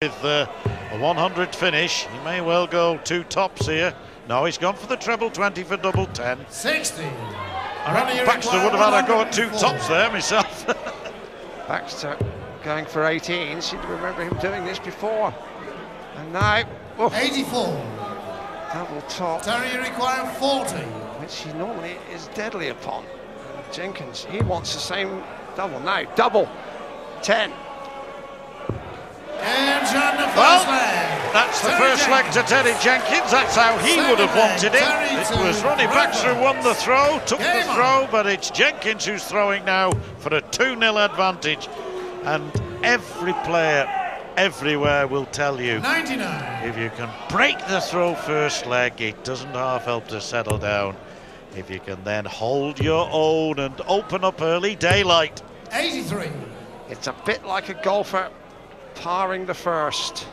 With a 100 finish, he may well go 2 tops here. No, he's gone for the treble 20 for double 10. 60. I reckon Baxter would have had a go at 2 tops there myself. Baxter going for 18. Seem to remember him doing this before. And now, 84. Double top. Terry, you require 40. Which he normally is deadly upon. And Jenkins, he wants the same double now. Double 10. Well, that's the first leg to Terry Jenkins. That's how he would have wanted it. It was Ronnie Baxter who won the throw, took the throw, but it's Jenkins who's throwing now for a 2-0 advantage. And every player everywhere will tell you, 99. If you can break the throw first leg, it doesn't half help to settle down. If you can then hold your own and open up early daylight. 83. It's a bit like a golfer parring the first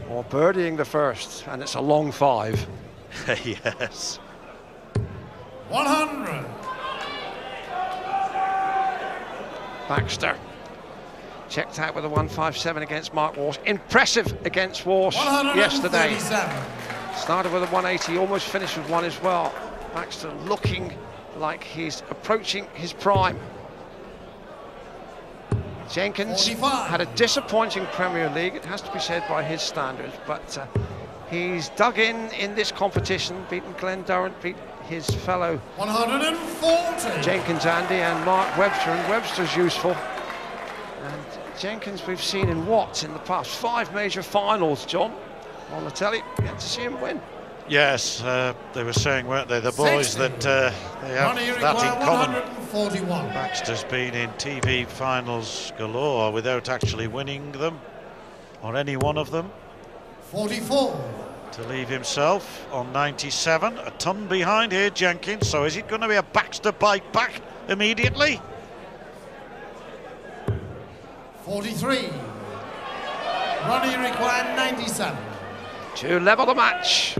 or birdieing the first, and it's a long 5. Yes. 100. Baxter checked out with a 157 against Mark Walsh. Impressive against Walsh yesterday. Started with a 180, almost finished with 1 as well. Baxter looking like he's approaching his prime. Jenkins 45. had a disappointing Premier League, it has to be said by his standards, but he's dug in this competition, beaten Glenn Durrant, beat his fellow 140. Jenkins Andy and Mark Webster, and Webster's useful. And Jenkins we've seen in in the past 5 major finals, John, on the telly. We had to see him win. Yes, they were saying, weren't they, the boys, 60. that they have that in common. 141. Baxter's been in TV finals galore without actually winning them, or any one of them. 44. To leave himself on 97, a ton behind here, Jenkins. So is it going to be a Baxter bite back immediately? 43. Ronnie required 97. To level the match.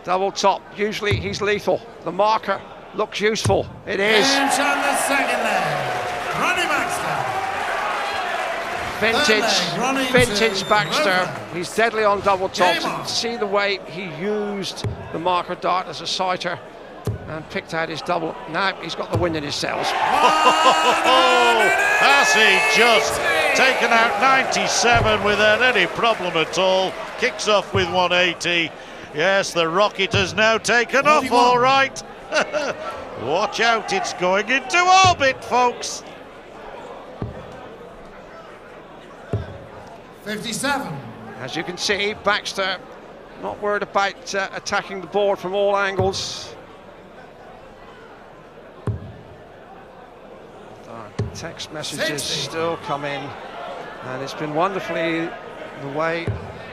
Double top, usually he's lethal. The marker looks useful. It is. And on the second leg, Ronnie Baxter. Vintage Baxter. He's deadly on double tops. And see the way he used the marker dart as a sighter and picked out his double. Now he's got the wind in his sails. Has he just taken out 97 without any problem at all? Kicks off with 180. Yes, the rocket has now taken off, all right. Watch out, it's going into orbit, folks. 57. As you can see, Baxter not worried about attacking the board from all angles. Text messages 60. still come in, and it's been wonderfully the way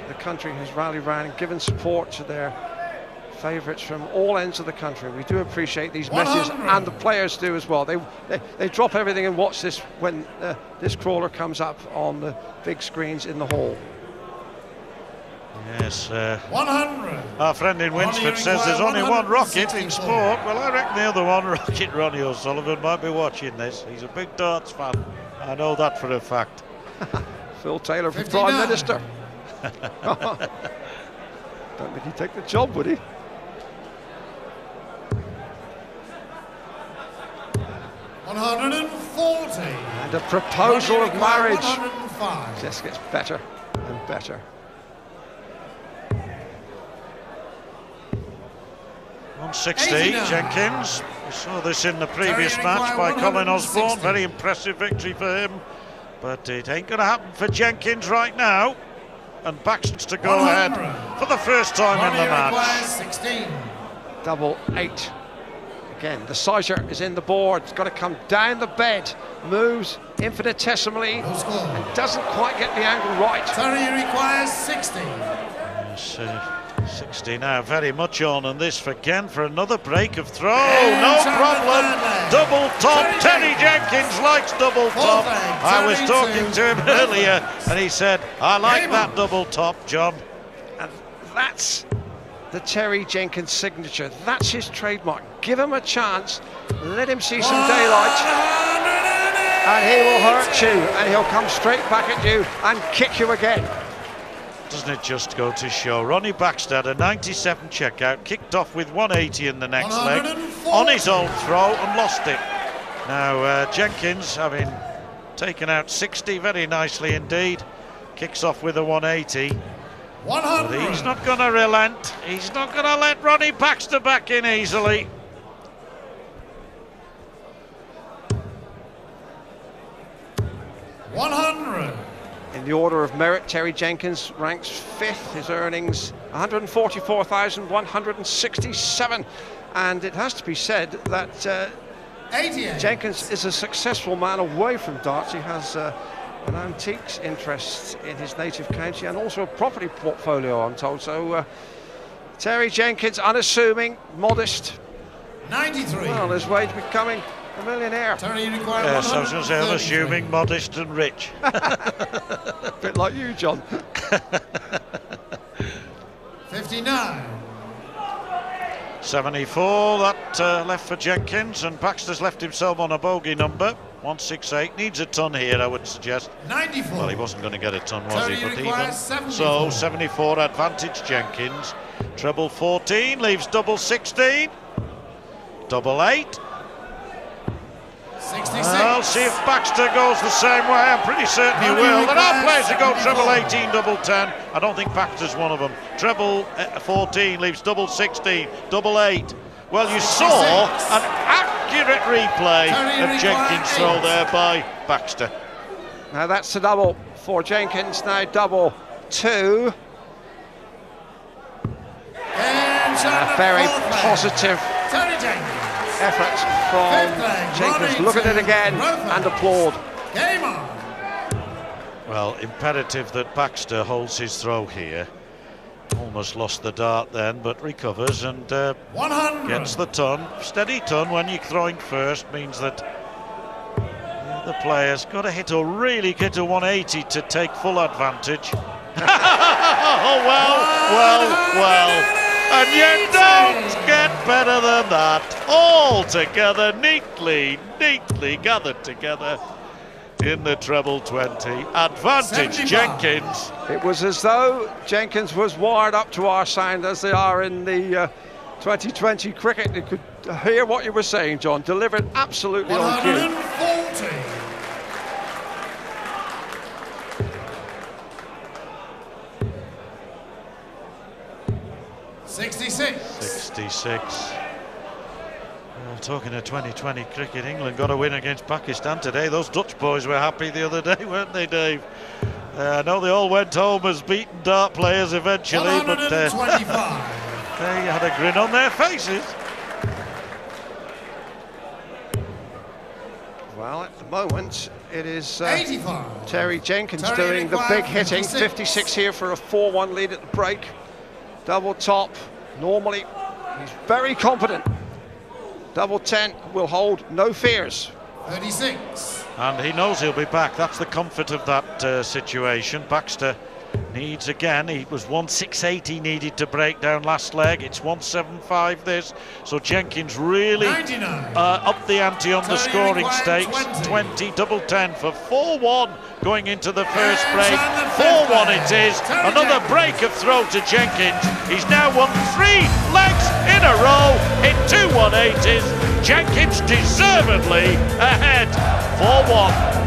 the country has rallied around and given support to their favourites from all ends of the country. We do appreciate these messages, and the players do as well. They drop everything and watch this when this crawler comes up on the big screens in the hall. Yes, 100. Our friend in Winsford says there's only one rocket in sport. Well, I reckon the other one, Rocket Ronnie O'Sullivan, might be watching this. He's a big darts fan. I know that for a fact. Phil Taylor for 59. Prime Minister. Don't think he'd take the job, would he? $140. And a proposal of marriage 105. just gets better and better. 160, 89. Jenkins. We saw this in the previous match by Colin Osborne. 160. Very impressive victory for him. But it ain't going to happen for Jenkins right now. And Baxter to go 100. ahead for the first time in the match. 16. Double 8. Again, the sighter is in the board. It's got to come down the bed. Moves infinitesimally No score. and doesn't quite get the angle right. Terry requires 60. Yes, 60 now, very much on, and this again for another break of throw. No problem. Double top. Terry Jenkins likes double top. I was talking to him earlier, and he said, I like that double top, John. And that's the Terry Jenkins signature. That's his trademark. Give him a chance. Let him see some daylight. and he will hurt you, and he'll come straight back at you and kick you again. Doesn't it just go to show? Ronnie Baxter had a 97 checkout, kicked off with 180 in the next leg, on his own throw and lost it. Now Jenkins, having taken out 60 very nicely indeed, kicks off with a 180. 100. But he's not going to relent. He's not going to let Ronnie Baxter back in easily. In the order of merit, Terry Jenkins ranks 5th. His earnings 144,167, and it has to be said that Jenkins is a successful man away from darts. He has an antiques interest in his native county and also a property portfolio, I'm told. So Terry Jenkins, unassuming, modest. 93. Well, his way to becoming a millionaire. Yes, I was going to say unassuming, modest and rich. A bit like you, John. 59. 74, that left for Jenkins, and Baxter's left himself on a bogey number. 168, needs a ton here, I would suggest. 94. Well, he wasn't going to get a ton, was he? But even 74. so, 74 advantage Jenkins. Treble 14 leaves double 16. Double 8. 66. I'll see if Baxter goes the same way. I'm pretty certain he will. There are players who go treble 18, double 10. I don't think Baxter's one of them. Treble 14 leaves double 16, double 8. Well, you saw an accurate replay of Jenkins' throw there by Baxter. Now that's a double for Jenkins. Now double 2. A very positive effort from Jenkins. Look at it again and applaud. Game on. Well, imperative that Baxter holds his throw here. Almost lost the dart then, but recovers and gets the ton. Steady ton when you're throwing first means that the other player's got to hit a 180 to take full advantage. Oh, well. And you don't get better than that. All together, neatly gathered together in the treble 20. Advantage 75. Jenkins. It was as though Jenkins was wired up to our sound as they are in the 2020 cricket. You could hear what you were saying, John. Delivered absolutely on cue. 140. 66. Well, talking of 2020 cricket, England got a win against Pakistan today. Those Dutch boys were happy the other day, weren't they, Dave? I know they all went home as beaten dart players eventually, but they had a grin on their faces. Well, at the moment, it is 85. Terry Jenkins doing the big hitting. 56 here for a 4-1 lead at the break. Double top, normally, he's very confident. Double 10 will hold no fears. 36. And he knows he'll be back. That's the comfort of that situation. Baxter needs again. He was 168 he needed to break down last leg. It's 175 this. So Jenkins really up the ante on the scoring stakes. 20, double 10 for 4-1 going into the first break. 4-1 it is. Another break of throw to Jenkins. He's now won 3 legs in a row in 2 180s. Jenkins deservedly ahead. 4-1.